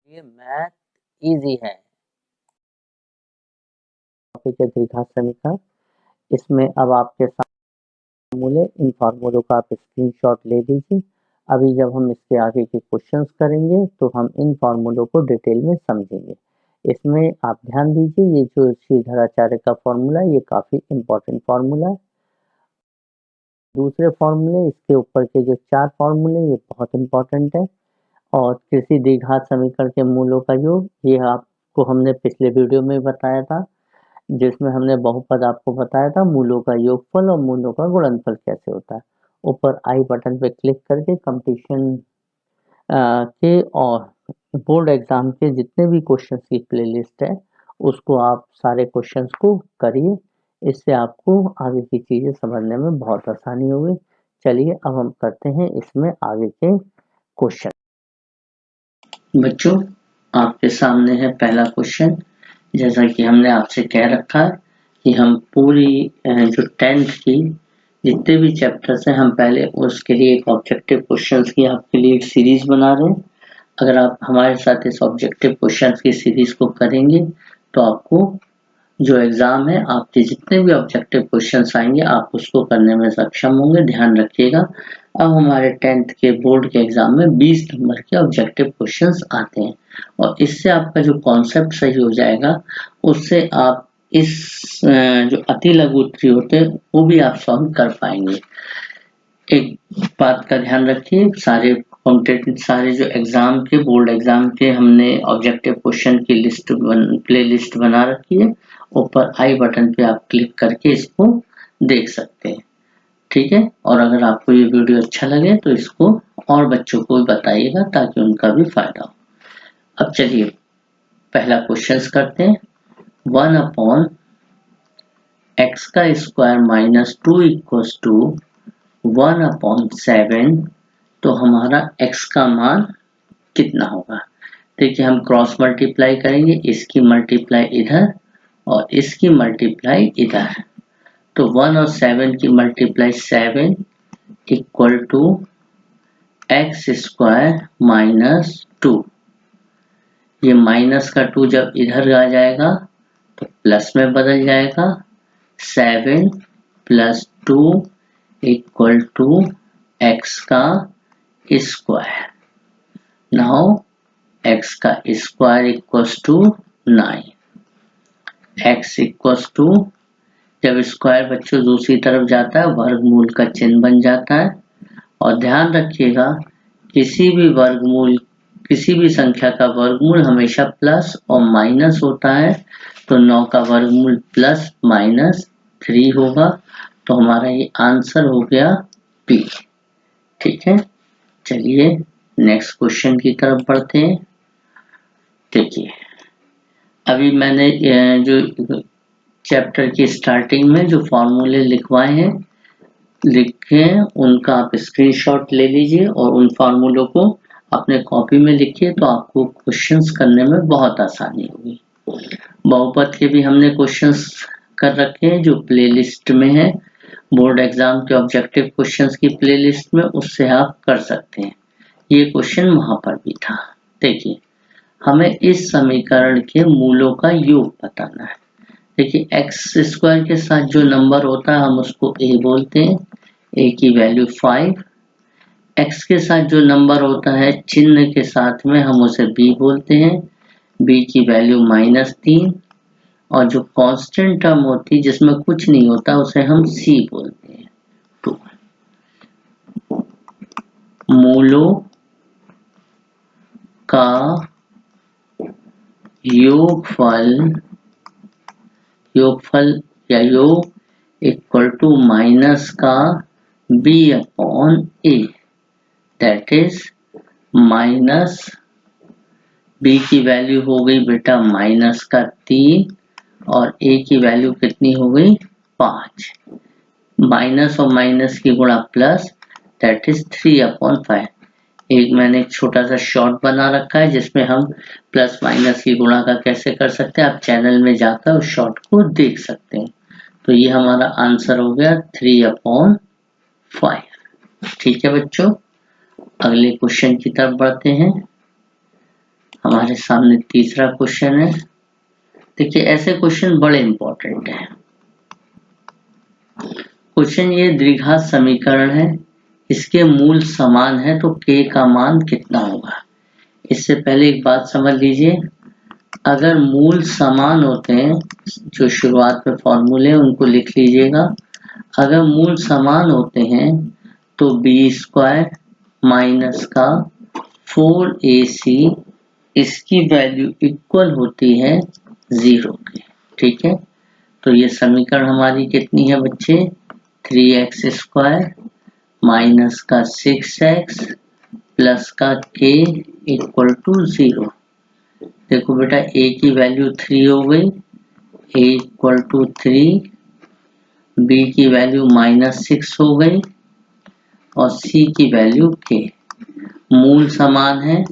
ये math easy है। Topic है द्विघात समीकरण। इसमें अब आपके फार्मूले, इन फार्मूलों का आप स्क्रीनशॉट ले लीजिए। अभी जब हम इसके आगे के क्वेश्चंस करेंगे तो हम इन फार्मूलों को डिटेल में समझेंगे। इसमें आप ध्यान दीजिए, ये जो श्रीधराचार्य का फॉर्मूला है ये काफ़ी इम्पोर्टेंट फार्मूला है। दूसरे फार्मूले, इसके ऊपर के जो 4 फार्मूले ये बहुत इम्पोर्टेंट है। और किसी द्विघात समीकरण के मूलों का योग, ये आपको हमने पिछले वीडियो में बताया था, जिसमें हमने बहुपद आपको बताया था, मूलों का योगफल और मूलों का गुणनफल कैसे होता है। ऊपर आई बटन पे क्लिक करके कंपटीशन के और बोर्ड एग्जाम के जितने भी क्वेश्चंस की प्लेलिस्ट है उसको आप सारे क्वेश्चंस को करिए। इससे आपको आगे की चीज़ें समझने में बहुत आसानी होगी। चलिए अब हम करते हैं इसमें आगे के क्वेश्चन। बच्चों, आपके सामने है पहला क्वेश्चन। जैसा कि हमने आपसे कह रखा है कि हम पूरी जो 10th की जितने भी चैप्टर्स हैं हम पहले उसके लिए एक ऑब्जेक्टिव क्वेश्चंस की आपके लिए एक सीरीज बना रहे हैं। अगर आप हमारे साथ इस ऑब्जेक्टिव क्वेश्चंस की सीरीज को करेंगे तो आपको जो एग्जाम है आपके जितने भी ऑब्जेक्टिव क्वेश्चंस आएंगे आप उसको करने में सक्षम होंगे। ध्यान रखिएगा, अब हमारे 10th के बोर्ड के एग्जाम में 20 नंबर के ऑब्जेक्टिव क्वेश्चंस आते हैं और इससे आपका जो कॉन्सेप्ट सही हो जाएगा, उससे आप इस जो अति लघु उत्तरी होते हैं वो भी आप सॉल्व कर पाएंगे। एक बात का ध्यान रखिए, सारे जो एग्जाम के बोर्ड एग्जाम के हमने ऑब्जेक्टिव क्वेश्चन की प्ले लिस्ट बना रखी है। ऊपर आई बटन पे आप क्लिक करके इसको देख सकते हैं, ठीक है। और अगर आपको ये वीडियो अच्छा लगे तो इसको और बच्चों को भी बताइएगा ताकि उनका भी फायदा हो। अब चलिए पहला क्वेश्चन करते हैं। 1/x का स्क्वायर माइनस 2 इक्वल्स टू 1/7, तो हमारा x का मान कितना होगा। देखिए हम क्रॉस मल्टीप्लाई करेंगे, इसकी मल्टीप्लाई इधर और इसकी मल्टीप्लाई इधर, तो 1 और 7 की multiply 7 equal to x square minus 2। ये माइनस का 2 जब इधर आ जाएगा तो प्लस में बदल जाएगा। 7 प्लस 2 इक्वल टू एक्स का स्क्वायर। नाउ एक्स का square equals to 9। X equals to, जब स्क्वायर बच्चों दूसरी तरफ जाता है वर्गमूल का चिन्ह बन जाता है। और ध्यान रखिएगा किसी भी संख्या का वर्गमूल हमेशा प्लस और माइनस होता है, तो 9 का वर्गमूल प्लस माइनस 3 होगा। तो हमारा ये आंसर हो गया पी, ठीक है। चलिए नेक्स्ट क्वेश्चन की तरफ बढ़ते हैं। देखिए अभी मैंने जो चैप्टर की स्टार्टिंग में जो फॉर्मूले लिखे हैं उनका आप स्क्रीनशॉट ले लीजिए और उन फार्मूलों को अपने कॉपी में लिखिए, तो आपको क्वेश्चंस करने में बहुत आसानी होगी। बहुपद के भी हमने क्वेश्चंस कर रखे हैं जो प्लेलिस्ट में है, बोर्ड एग्जाम के ऑब्जेक्टिव क्वेश्चंस की प्लेलिस्ट में, उससे आप कर सकते हैं। ये क्वेश्चन वहां पर भी था। देखिए हमें इस समीकरण के मूलों का योग बताना है। देखिए एक्स स्क्वायर के साथ जो नंबर होता है हम उसको a बोलते हैं, a की वैल्यू 5। x के साथ जो नंबर होता है चिन्ह के साथ में हम उसे b बोलते हैं, b की वैल्यू -3। और जो कांस्टेंट टर्म होती है जिसमें कुछ नहीं होता उसे हम c बोलते हैं 2। मूलों का योगफल या योग इक्वल टू माइनस का b/a, that is minus b की वैल्यू हो गई बेटा -3 और a की वैल्यू कितनी हो गई 5। माइनस और माइनस की गुणा प्लस, दैट इज 3/5। एक मैंने एक छोटा सा शॉर्ट बना रखा है जिसमें हम प्लस माइनस की गुणा का कैसे कर सकते हैं, आप चैनल में जाकर उस शॉर्ट को देख सकते हैं। तो ये हमारा आंसर हो गया 3/5, ठीक है बच्चों। अगले क्वेश्चन की तरफ बढ़ते हैं। हमारे सामने तीसरा क्वेश्चन है। देखिए ऐसे क्वेश्चन बड़े इंपॉर्टेंट हैं। क्वेश्चन ये द्विघात समीकरण है, इसके मूल समान है तो k का मान कितना होगा। इससे पहले एक बात समझ लीजिए, अगर मूल समान होते हैं, जो शुरुआत में फॉर्मूले उनको लिख लीजिएगा। अगर मूल समान होते हैं तो b² माइनस का 4ac इसकी वैल्यू इक्वल होती है 0 के। ठीक है, तो ये समीकरण हमारी कितनी है बच्चे, 3x² माइनस का 6x प्लस का k इक्वल टू 0। देखो बेटा a की वैल्यू 3 हो गई, a इक्वल टू 3, b की वैल्यू -6 हो गई और c की वैल्यू k। मूल समान है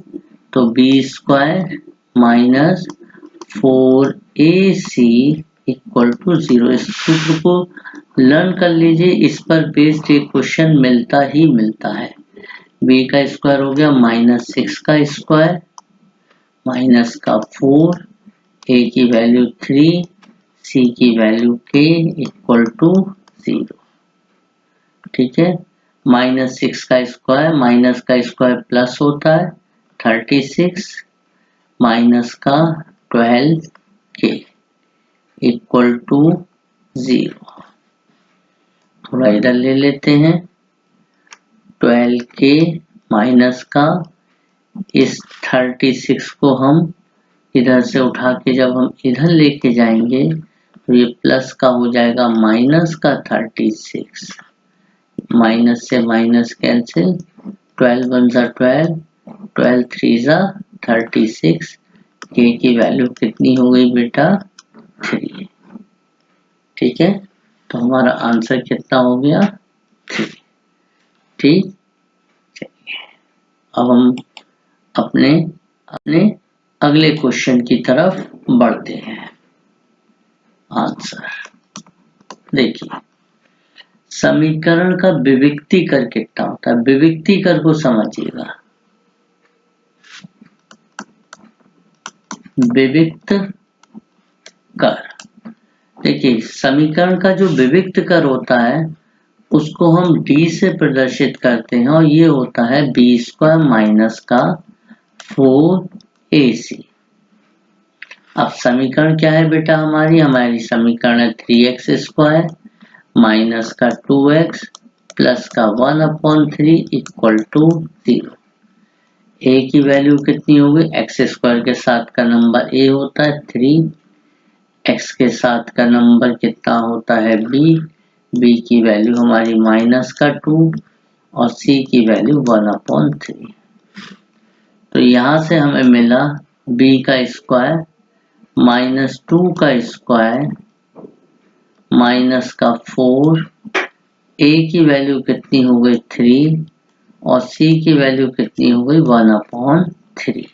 तो b² minus 4ac equal to 0। इस सूत्र को लर्न कर लीजिए, इस पर बेस्ड एक क्वेश्चन मिलता ही मिलता है। b का स्क्वायर हो गया -6 का स्क्वायर माइनस का 4, a की वैल्यू 3, c की वैल्यू k इक्वल टू 0। ठीक है, -6 का स्क्वायर, माइनस का स्क्वायर प्लस होता है 36 माइनस का 12k इक्वल टू 0। थोड़ा इधर ले लेते हैं, 12k माइनस का इस 36 को हम इधर से उठा के जब हम इधर लेके जाएंगे तो ये प्लस का हो जाएगा माइनस का 36। माइनस से माइनस कैंसिल, 12 1 जा 12, 12 3 जा 36। k की वैल्यू कितनी हो गई बेटा, 3। ठीक है, तो हमारा आंसर कितना हो गया, 3। ठीक, चलिए अब हम अपने अगले क्वेश्चन की तरफ बढ़ते हैं। आंसर देखिए, समीकरण का विविक्तीकर कितना होता है। विविक्तीकर को समझिएगा, विविक्त कर। देखिए समीकरण का जो विविक्त कर होता है उसको हम d से प्रदर्शित करते हैं और ये होता है b² माइनस का 4ac। अब समीकरण क्या है बेटा, हमारी समीकरण है 3x² माइनस का 2x प्लस का 1/3 इक्वल टू 0। a की वैल्यू कितनी होगी, x² के साथ का नंबर a होता है 3, x के साथ का नंबर कितना होता है b की वैल्यू हमारी माइनस का 2 और c की वैल्यू 1/3। तो यहाँ से हमें मिला b का स्क्वायर माइनस 2 का स्क्वायर माइनस का 4, a की वैल्यू कितनी हो गई 3 और c की वैल्यू कितनी हो गई 1/3।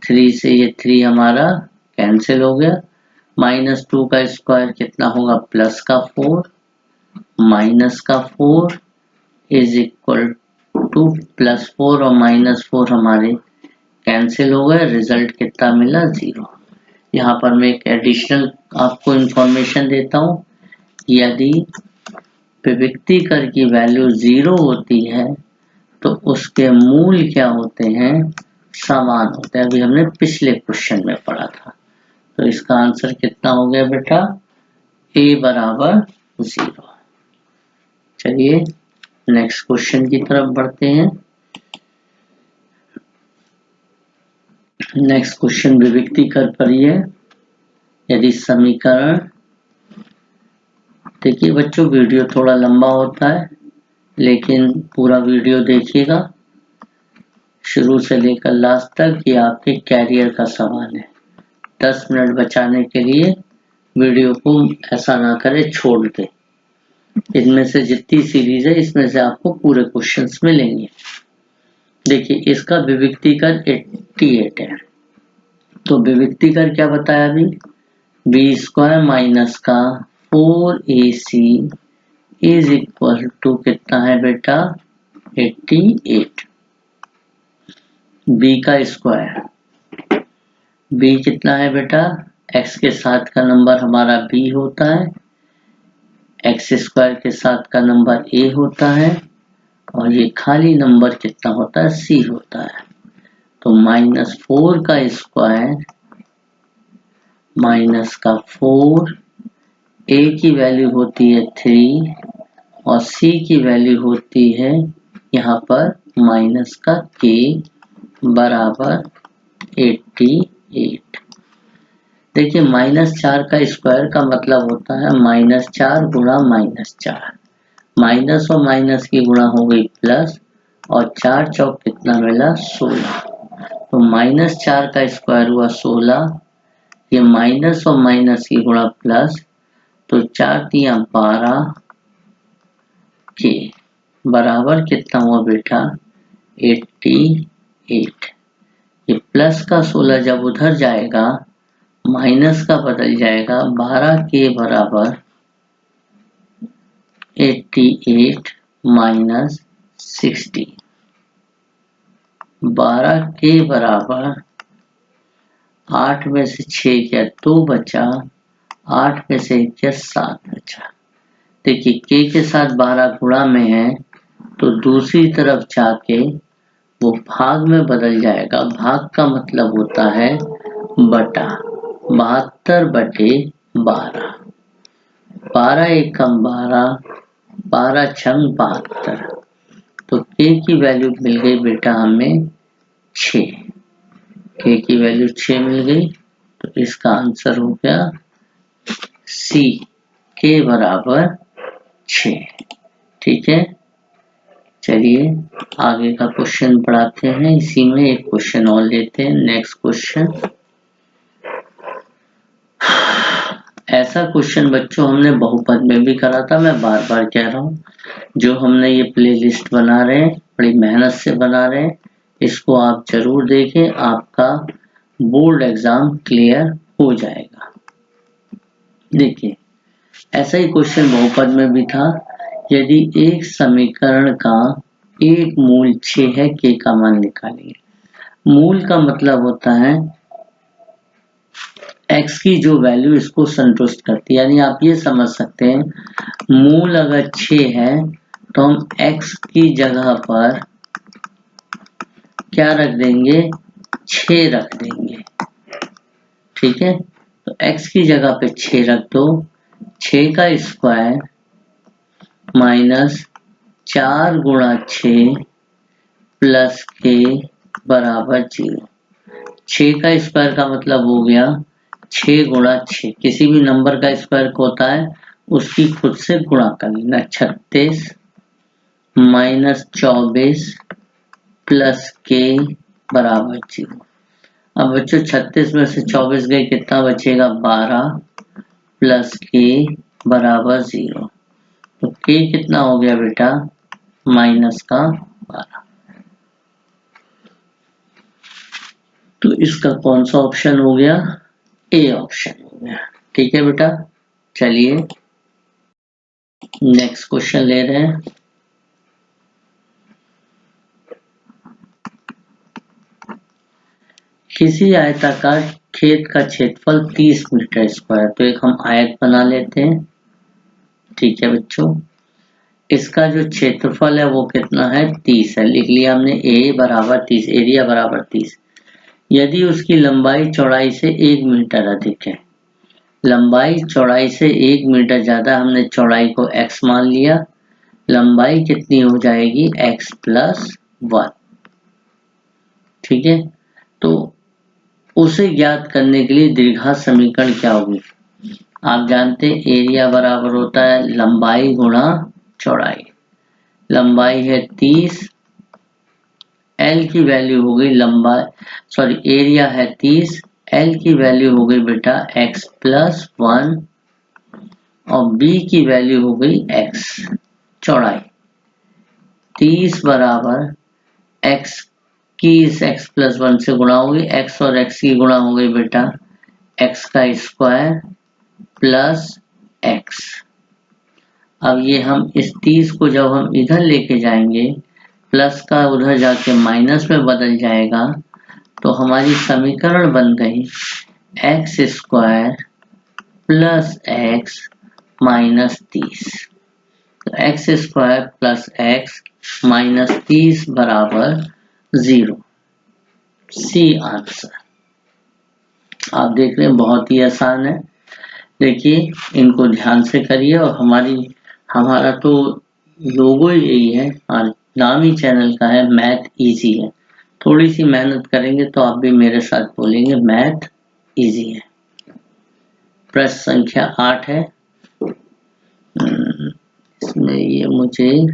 3 से ये 3 हमारा कैंसिल हो गया, -2 का स्क्वायर कितना होगा प्लस का 4 माइनस का 4 इज इक्वल टू +4 और -4 हमारे कैंसिल हो गए। रिजल्ट कितना मिला, 0। यहाँ पर मैं एक एडिशनल आपको इंफॉर्मेशन देता हूँ, यदि विविक्तीकर की वैल्यू 0 होती है तो उसके मूल क्या होते हैं, समान होते हैं। अभी हमने पिछले क्वेश्चन में पढ़ा था। तो इसका आंसर कितना हो गया बेटा, a बराबर 0। चलिए नेक्स्ट क्वेश्चन की तरफ बढ़ते हैं। नेक्स्ट क्वेश्चन विविक्तीकर पर ही है। यदि समीकरण, देखिए बच्चों वीडियो थोड़ा लंबा होता है लेकिन पूरा वीडियो देखिएगा शुरू से लेकर लास्ट तक। ये आपके कैरियर का सवाल है। 10 मिनट बचाने के लिए वीडियो को ऐसा ना करें छोड़ दे। इनमें से जितनी सीरीज है इसमें से आपको पूरे क्वेश्चंस मिलेंगे। देखिए इसका विविक्तीकर 88 है। तो विविक्तीकर क्या बताया अभी, b² माइनस का 4ac इज इक्वल टू कितना है बेटा, 88। b का स्क्वायर, b कितना है बेटा, x के साथ का नंबर हमारा b होता है, x स्क्वायर के साथ का नंबर a होता है, और ये खाली नंबर कितना होता है, c होता है। तो -4 का स्क्वायर माइनस का 4, a की वैल्यू होती है 3 और c की वैल्यू होती है यहाँ पर माइनस का k बराबर 88। देखिए -4 का स्क्वायर का मतलब होता है -4 गुणा -4, माइनस और माइनस की गुणा हो गई प्लस, और 4 चौक कितना मिला, 16। तो -4 का स्क्वायर हुआ 16, ये माइनस और माइनस की गुणा प्लस, तो 4 तियां 12 के बराबर कितना हुआ बेटा, 88। ये प्लस का 16 जब उधर जाएगा माइनस का बदल जाएगा, 12 के बराबर 88 माइनस 60, 12 के बराबर 8 में से 6 क्या 2 बचा, 8 में से क्या 7 बचा। देखिए k के साथ 12 गुणा में है तो दूसरी तरफ जाके वो भाग में बदल जाएगा। भाग का मतलब होता है बटा, 72 बटे 12, 12 एकम 12, 12 छंग 72। तो k की वैल्यू मिल गई बेटा हमें 6, k की वैल्यू 6 मिल गई। तो इसका आंसर हो गया C, k बराबर 6। ठीक है, चलिए आगे का क्वेश्चन पढ़ाते हैं। इसी में एक क्वेश्चन और लेते हैं। नेक्स्ट क्वेश्चन, ऐसा क्वेश्चन बच्चों हमने बहुपद में भी करा था। मैं बार बार कह रहा हूँ, जो हमने ये प्लेलिस्ट बना रहे हैं बड़ी मेहनत से बना रहे हैं, इसको आप जरूर देखें, आपका बोर्ड एग्जाम क्लियर हो जाएगा। देखिए ऐसा ही क्वेश्चन बहुपद में भी था। यदि एक समीकरण का एक मूल 6 है, k का मान निकालिए। मूल का मतलब होता है x की जो वैल्यू इसको संतुष्ट करती है, यानी आप ये समझ सकते हैं मूल अगर 6 है तो हम x की जगह पर क्या रख देंगे, 6 रख देंगे। ठीक है, तो x की जगह पे 6 रख दो, 6 का स्क्वायर माइनस 4 गुणा 6 प्लस k बराबर 0। 6 का स्क्वायर का मतलब हो गया 6 गुणा 6, किसी भी नंबर का स्क्वायर होता है उसकी खुद से गुणा कर लेना। 36 माइनस 24 प्लस k बराबर 0। अब बच्चों 36 में से 24 गए, कितना बचेगा, 12 प्लस k बराबर 0। तो k कितना हो गया बेटा, माइनस का 12। तो इसका कौन सा ऑप्शन हो गया, ए ऑप्शन हो गया। ठीक है बेटा, चलिए नेक्स्ट क्वेश्चन ले रहे हैं। किसी आयताकार खेत का क्षेत्रफल 30 मीटर स्क्वायर। तो एक हम आयत बना लेते हैं। ठीक है बच्चों, इसका जो क्षेत्रफल है वो कितना है, 30 है। लिख लिया हमने, ए बराबर 30, एरिया बराबर 30। यदि उसकी लंबाई चौड़ाई से 1 मीटर अधिक है, लंबाई चौड़ाई से 1 मीटर ज्यादा, हमने चौड़ाई को x मान लिया, लंबाई कितनी हो जाएगी, x प्लस 1। ठीक है, तो उसे ज्ञात करने के लिए द्विघात समीकरण क्या होगी। आप जानते हैं एरिया बराबर होता है लंबाई गुणा चौड़ाई। लंबाई है 30, L की वैल्यू हो गई एरिया है 30, L की वैल्यू हो गई बेटा x प्लस 1 और B की वैल्यू हो गई x, चौड़ाई। 30 बराबर x की इस x प्लस 1 से गुणा होगी, x और x की गुणा हो गई बेटा x का स्क्वायर प्लस x। अब ये हम इस 30 को जब हम इधर लेके जाएंगे प्लस का उधर जाके माइनस में बदल जाएगा, तो हमारी समीकरण बन गई x square plus x minus 30। तो x square plus x minus 30 बराबर 0। C answer. आप देख रहे हैं बहुत ही आसान है। देखिए इनको ध्यान से करिए, और हमारा तो लोगो ही यही है और नाम ही चैनल का है मैथ इजी है। थोड़ी सी मेहनत करेंगे तो आप भी मेरे साथ बोलेंगे मैथ इजी है। प्रश्न संख्या 8 है। इसमें ये मुझे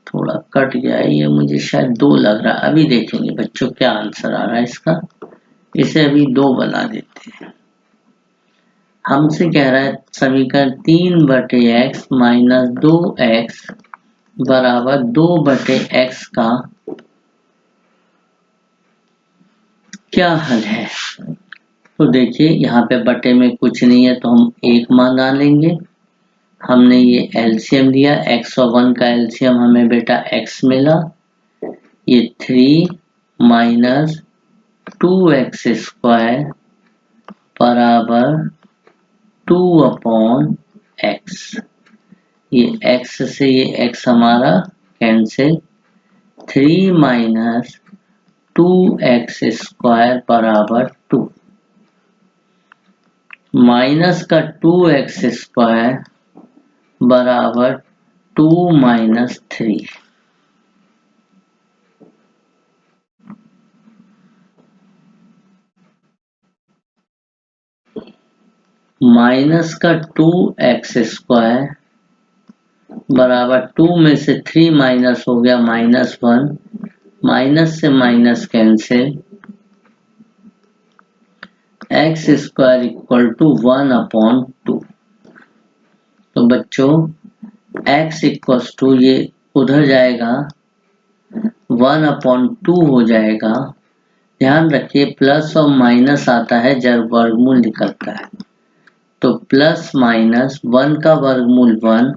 थोड़ा कट गया है, ये मुझे शायद 2 लग रहा है। अभी देखेंगे बच्चों क्या आंसर आ रहा है इसका। इसे अभी 2 बना देते हैं। हमसे कह रहा है समीकरण 3/x माइनस 2x बराबर 2/x का क्या हल है। तो देखिए यहाँ पे बटे में कुछ नहीं है, तो हम एक मान डालेंगे। हमने ये एलसीएम लिया, x और 1 का एलसीएम हमें बेटा x मिला। ये 3 माइनस 2x स्क्वायर बराबर 2/x। ये x से ये x हमारा कैंसिल। 3 माइनस 2x स्क्वायर बराबर 2। माइनस का 2x स्क्वायर बराबर 2 माइनस 3। माइनस का 2x स्क्वायर बराबर 2 में से 3 माइनस हो गया -1। माइनस से minus cancel. x square equal to 1/2। तो बच्चों x इक्वल्स टू ये उधर जाएगा 1/2 हो जाएगा। ध्यान रखिए प्लस और माइनस आता है जब वर्गमूल निकलता है। तो प्लस माइनस 1 का वर्गमूल 1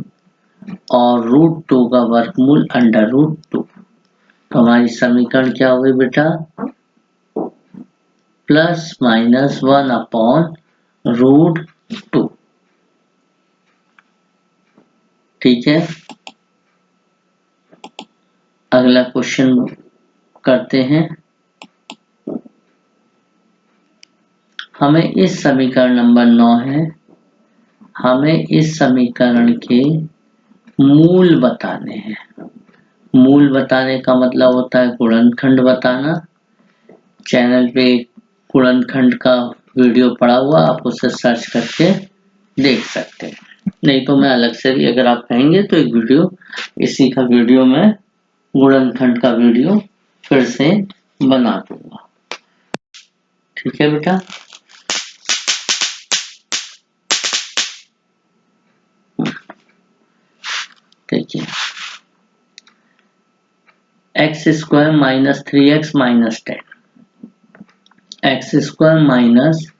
और √2 का वर्गमूल √2। तो हमारी समीकरण क्या हुई बेटा, प्लस माइनस 1/√2। ठीक है, अगला क्वेश्चन करते हैं। हमें इस समीकरण नंबर 9 है, हमें इस समीकरण के मूल बताने हैं। मूल बताने का मतलब होता है गुणनखंड बताना। चैनल पे गुणनखंड का वीडियो पड़ा हुआ, आप उसे सर्च करके देख सकते हैं। नहीं तो मैं अलग से भी, अगर आप कहेंगे तो एक वीडियो, इसी का वीडियो मैं गुणनखंड का वीडियो फिर से बना दूंगा। ठीक है बेटा। देखिए x square minus 3x minus 10। X square minus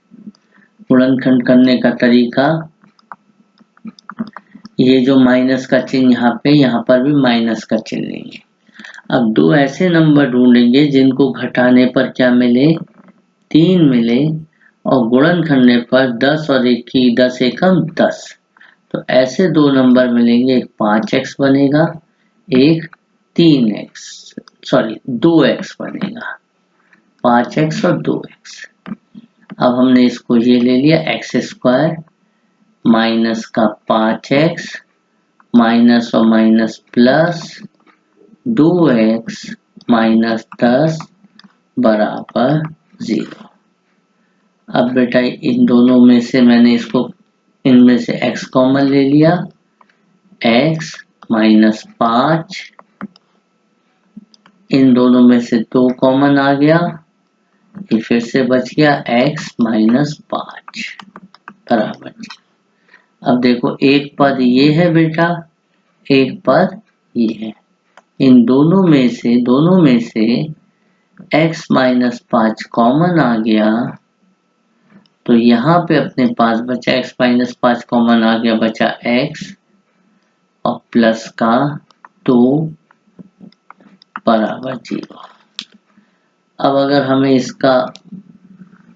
गुणनखंड करने का तरीका, ये जो माइनस का चिन्ह यहाँ पर भी माइनस का चिन्ह लेंगे। अब 2 ऐसे नंबर ढूंढेंगे जिनको घटाने पर क्या मिले, 3 मिले, और गुणन करने पर 10 और 1 की 10 एकम 10। तो ऐसे 2 नंबर मिलेंगे, एक 5x बनेगा, एक 2x बनेगा। 5x और 2x। अब हमने इसको ये ले लिया एक्स स्क्वायर माइनस का 5x माइनस और माइनस प्लस 2x माइनस 10 बराबर 0। अब बेटा इन दोनों में से मैंने इसको, इनमें से x कॉमन ले लिया, x माइनस 5, इन दोनों में से 2 कॉमन आ गया, ये फिर से बच गया x माइनस 5 बराबर। अब देखो एक पद ये है बेटा, एक पद ये है। इन दोनों में से x माइनस 5 कॉमन आ गया, तो यहाँ पे अपने पास बचा x माइनस 5 कॉमन आ गया, बचा x और प्लस का 2 बराबर 0। अब अगर हमें इसका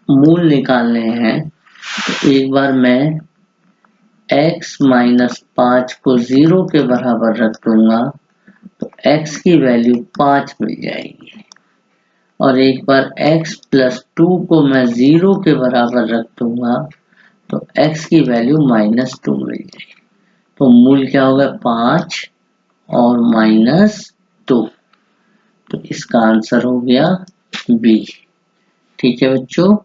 मूल निकालने हैं तो एक बार मैं x माइनस 5 को 0 के बराबर रख दूंगा तो x की वैल्यू 5 मिल जाएगी, और एक बार x प्लस 2 को मैं 0 के बराबर रख दूंगा तो x की वैल्यू माइनस 2 मिल जाएगी। तो मूल क्या होगा 5 और माइनस 2, तो इसका आंसर हो गया बी। ठीक है बच्चों,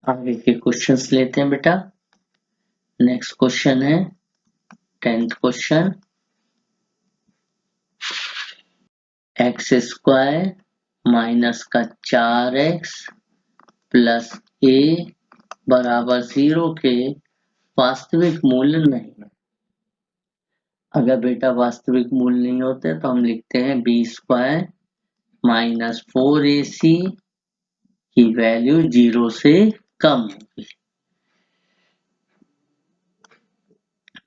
आगे के क्वेश्चंस लेते हैं बेटा। नेक्स्ट क्वेश्चन है 10th question, x square minus का 4x प्लस a बराबर 0 के वास्तविक मूल्य नहीं है। अगर बेटा वास्तविक मूल्य नहीं होते तो हम लिखते हैं बी स्क्वायर माइनस 4ac की वैल्यू 0 से कम होगी।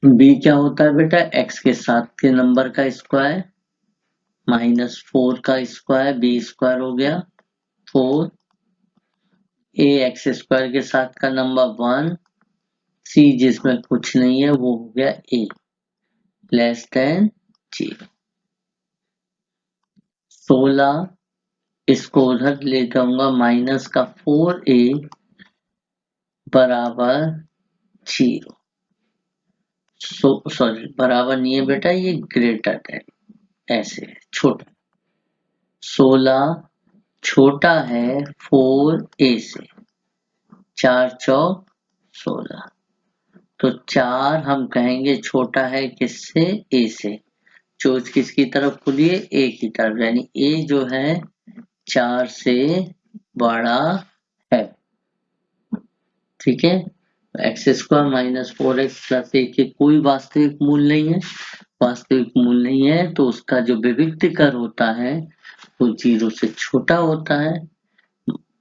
बी क्या होता है बेटा, एक्स के साथ के नंबर का स्क्वायर माइनस 4 का स्क्वायर, बी स्क्वायर हो गया 4, ए एक्स स्क्वायर के साथ का नंबर 1, सी जिसमें कुछ नहीं है वो हो गया ए, लेस देन 0। 16 इसको उधर ले जाऊंगा, माइनस का 4a बराबर 0। सॉरी बराबर नहीं है बेटा, ये ग्रेटर देन, ऐसे है छोटा। 16 छोटा है 4a से, 4 चौक 16, तो 4 हम कहेंगे छोटा है किससे, a से। चोच किसकी तरफ खुली है, a की तरफ, यानी a जो है 4 से बड़ा है। ठीक है, x square minus 4x plus a के कोई वास्तविक मूल्य नहीं है, वास्तविक मूल्य नहीं है तो उसका जो विविक्तिकर होता है वो 0 से छोटा होता है।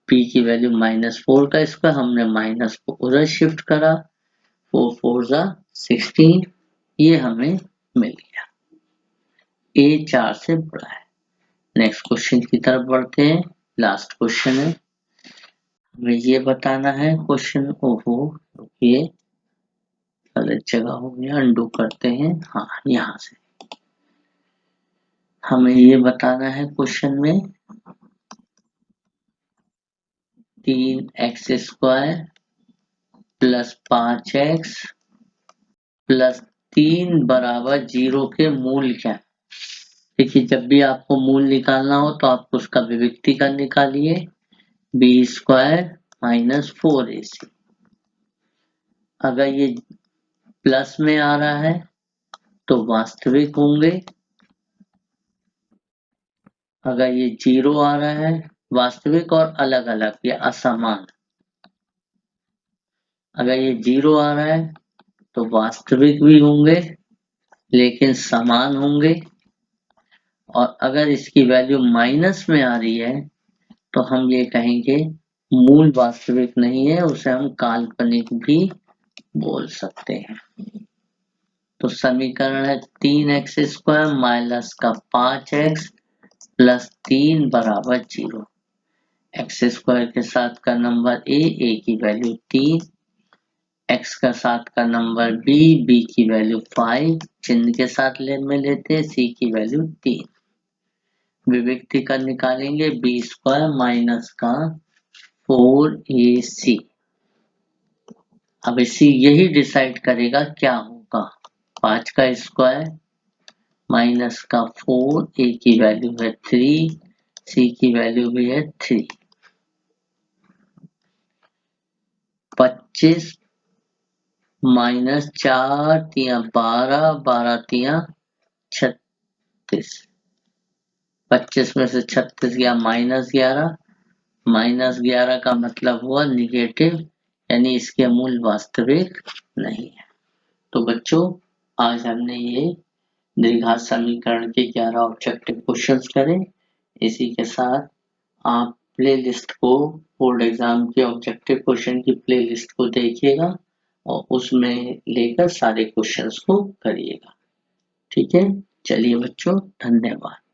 p की वैल्यू माइनस 4 का स्क्वायर, हमने माइनस को उधर शिफ्ट करा, 4 4 जा 16, ये हमें मिल गया, a 4 से बड़ा है। नेक्स्ट क्वेश्चन की तरफ बढ़ते हैं, लास्ट क्वेश्चन है, हमें ये बताना है क्वेश्चन, ओहो रुकिए गलत जगह हो गया, अनडू करते हैं, हाँ यहाँ से हमें ये बताना है क्वेश्चन में 3x square plus 5x plus 3 बराबर 0 के मूल क्या है। देखिए जब भी आपको मूल निकालना हो तो आप उसका विविक्तिकर निकालिए, बी स्क्वायर माइनस 4ac। अगर ये प्लस में आ रहा है तो वास्तविक होंगे, अगर ये 0 आ रहा है वास्तविक और अलग अलग या असमान, अगर ये 0 आ रहा है तो वास्तविक भी होंगे लेकिन समान होंगे, और अगर इसकी वैल्यू माइनस में आ रही है तो हम ये कहेंगे मूल वास्तविक नहीं है, उसे हम काल्पनिक भी बोल सकते हैं। तो समीकरण है 3x स्क्वायर माइनस का 5x प्लस 3 बराबर 0। एक्स स्क्वायर के साथ का नंबर a की वैल्यू 3, x का साथ का नंबर b की वैल्यू 5, चिन्ह के साथ में लेते हैं, c की वैल्यू 3। विविक्तिकर निकालेंगे बी स्क्वायर माइनस का 4ac। अब इसी यही डिसाइड करेगा क्या होगा, 5 का स्क्वायर माइनस का 4, a की वैल्यू है 3, c की वैल्यू भी है 3। 25 माइनस 4 तिया 12, 12 तिया 36, 25 में से 36 गया माइनस 11, माइनस 11 का मतलब हुआ निगेटिव, यानी इसके मूल वास्तविक नहीं है। तो बच्चों आज हमने ये द्विघात समीकरण के 11 ऑब्जेक्टिव क्वेश्चंस करें। इसी के साथ आप प्लेलिस्ट को, बोर्ड एग्जाम के ऑब्जेक्टिव क्वेश्चन की प्लेलिस्ट को देखिएगा और उसमें लेकर सारे क्वेश्चंस को करिएगा। ठीक है, चलिए बच्चों, धन्यवाद।